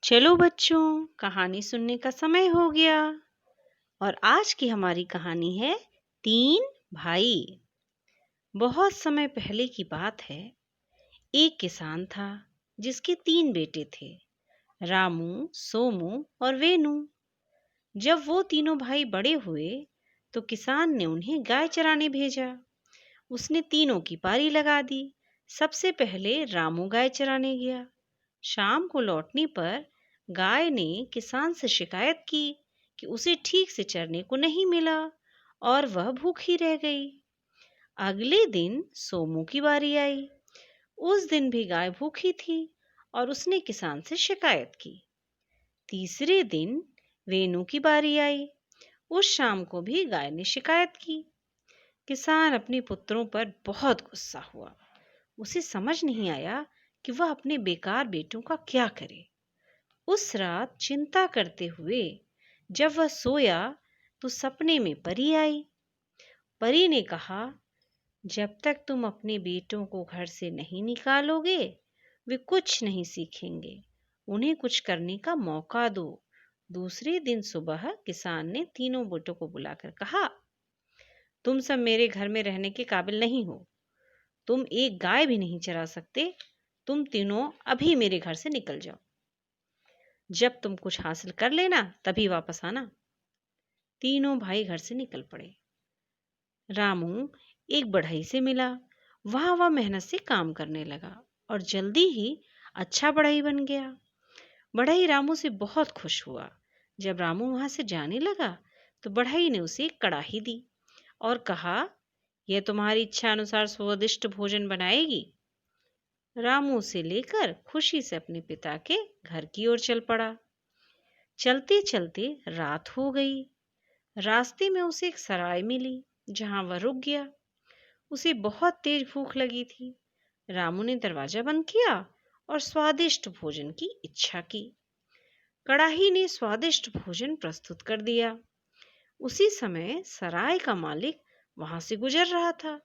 चलो बच्चों, कहानी सुनने का समय हो गया। और आज की हमारी कहानी है तीन भाई। बहुत समय पहले की बात है। एक किसान था जिसके तीन बेटे थे, रामू, सोमू और वेनू। जब वो तीनों भाई बड़े हुए तो किसान ने उन्हें गाय चराने भेजा। उसने तीनों की पारी लगा दी। सबसे पहले रामू गाय चराने गया। शाम को लौटने पर गाय ने किसान से शिकायत की कि उसे ठीक से चरने को नहीं मिला और वह भूखी रह गई। अगले दिन सोमू की बारी आई। उस दिन भी गाय भूखी थी और उसने किसान से शिकायत की। तीसरे दिन वेनू की बारी आई। उस शाम को भी गाय ने शिकायत की। किसान अपने पुत्रों पर बहुत गुस्सा हुआ। उसे समझ नहीं आया कि वह अपने बेकार बेटों का क्या करे। उस रात चिंता करते हुए जब वह सोया तो सपने में परी आई। परी ने कहा, जब तक तुम अपने बेटों को घर से नहीं निकालोगे वे कुछ नहीं सीखेंगे। उन्हें कुछ करने का मौका दो। दूसरे दिन सुबह किसान ने तीनों बेटों को बुलाकर कहा, तुम सब मेरे घर में रहने के काबिल नहीं हो। तुम एक गाय भी नहीं चरा सकते। तुम तीनों अभी मेरे घर से निकल जाओ। जब तुम कुछ हासिल कर लेना तभी वापस आना। तीनों भाई घर से निकल पड़े। रामू एक बढ़ई से मिला। वहां वह मेहनत से काम करने लगा और जल्दी ही अच्छा बढ़ई बन गया। बढ़ई रामू से बहुत खुश हुआ। जब रामू वहां से जाने लगा तो बढ़ई ने उसे एक कड़ाही दी और कहा, यह तुम्हारी इच्छा अनुसार स्वादिष्ट भोजन बनाएगी। रामू उसे लेकर खुशी से अपने पिता के घर की ओर चल पड़ा। चलते चलते रात हो गई। रास्ते में उसे एक सराय मिली जहां वह रुक गया। उसे बहुत तेज भूख लगी थी। रामू ने दरवाजा बंद किया और स्वादिष्ट भोजन की इच्छा की। कड़ाही ने स्वादिष्ट भोजन प्रस्तुत कर दिया। उसी समय सराय का मालिक वहां से गुजर रहा था।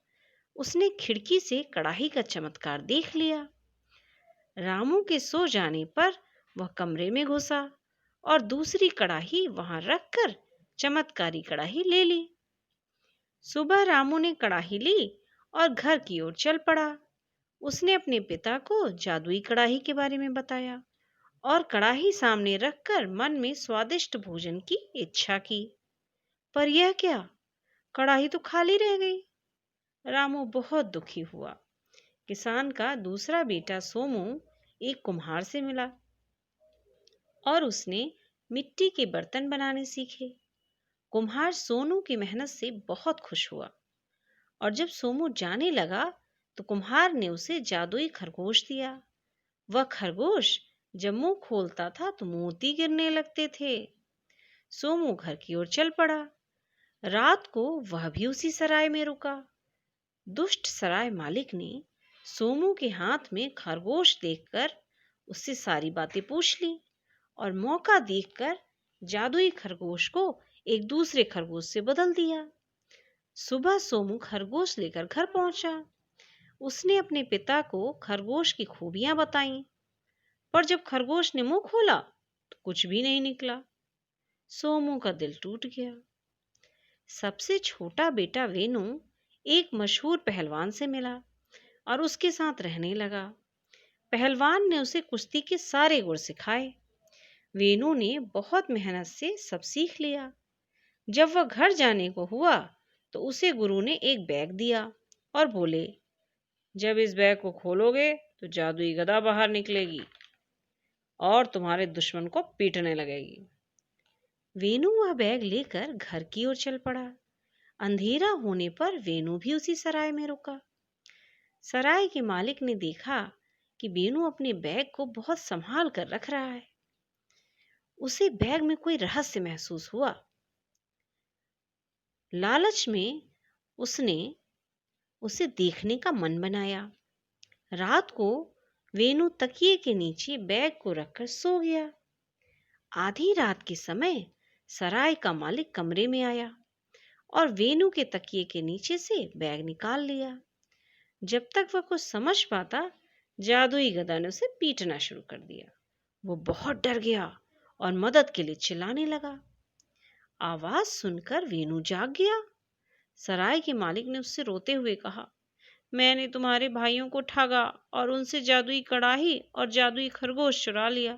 उसने खिड़की से कड़ाही का चमत्कार देख लिया। रामू के सो जाने पर वह कमरे में घुसा और दूसरी कड़ाही वहां रखकर चमत्कारी कड़ाही ले ली। सुबह रामू ने कड़ाही ली और घर की ओर चल पड़ा। उसने अपने पिता को जादुई कड़ाही के बारे में बताया और कड़ाही सामने रखकर मन में स्वादिष्ट भोजन की इच्छा की। पर यह क्या, कड़ाही तो खाली रह गई। रामू बहुत दुखी हुआ। किसान का दूसरा बेटा सोमू एक कुम्हार से मिला और उसने मिट्टी के बर्तन बनाने सीखे। कुम्हार सोनू की मेहनत से बहुत खुश हुआ और जब सोमू जाने लगा तो कुम्हार ने उसे जादुई खरगोश दिया। वह खरगोश जब मुंह खोलता था तो मोती गिरने लगते थे। सोमू घर की ओर चल पड़ा। रात को वह भी उसी सराय में रुका। दुष्ट सराय मालिक ने सोमू के हाथ में खरगोश देखकर उससे सारी बातें पूछ ली और मौका देखकर जादुई खरगोश को एक दूसरे खरगोश से बदल दिया। सुबह सोमू खरगोश लेकर घर पहुंचा। उसने अपने पिता को खरगोश की खूबियां बताईं, पर जब खरगोश ने मुंह खोला तो कुछ भी नहीं निकला। सोमू का दिल टूट गया। सबसे छोटा बेटा वेनू एक मशहूर पहलवान से मिला और उसके साथ रहने लगा। पहलवान ने उसे कुश्ती के सारे गुर सिखाए। वेनू ने बहुत मेहनत से सब सीख लिया। जब वह घर जाने को हुआ तो उसे गुरु ने एक बैग दिया और बोले, जब इस बैग को खोलोगे तो जादुई गदा बाहर निकलेगी और तुम्हारे दुश्मन को पीटने लगेगी। वेनू वह बैग लेकर घर की ओर चल पड़ा। अंधेरा होने पर वेनू भी उसी सराय में रुका। सराय के मालिक ने देखा कि वेनू अपने बैग को बहुत संभाल कर रख रहा है। उसे बैग में कोई रहस्य महसूस हुआ। लालच में उसने उसे देखने का मन बनाया। रात को वेनू तकिए के नीचे बैग को रखकर सो गया। आधी रात के समय सराय का मालिक कमरे में आया और वेनू के तकिए के नीचे से बैग निकाल लिया। जब तक वह कुछ समझ पाता, जादुई गदा ने उसे पीटना शुरू कर दिया। वो बहुत डर गया और मदद के लिए चिल्लाने लगा। आवाज सुनकर वेणु जाग गया। सराय के मालिक ने उससे रोते हुए कहा, मैंने तुम्हारे भाइयों को ठगा और उनसे जादुई कड़ाही और जादुई खरगोश चुरा लिया।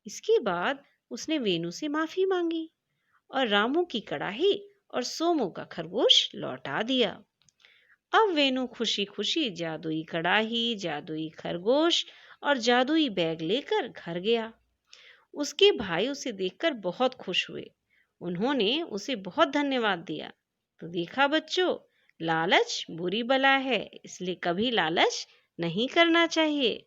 इसके बाद उसने वेणु से माफी मांगी और रामू की कड़ाही और सोमू का खरगोश लौटा दिया। अब वेणु खुशी खुशी जादुई कड़ाही, जादुई खरगोश और जादुई बैग लेकर घर गया। उसके भाई उसे देखकर बहुत खुश हुए। उन्होंने उसे बहुत धन्यवाद दिया। तो देखा बच्चों, लालच बुरी बला है, इसलिए कभी लालच नहीं करना चाहिए।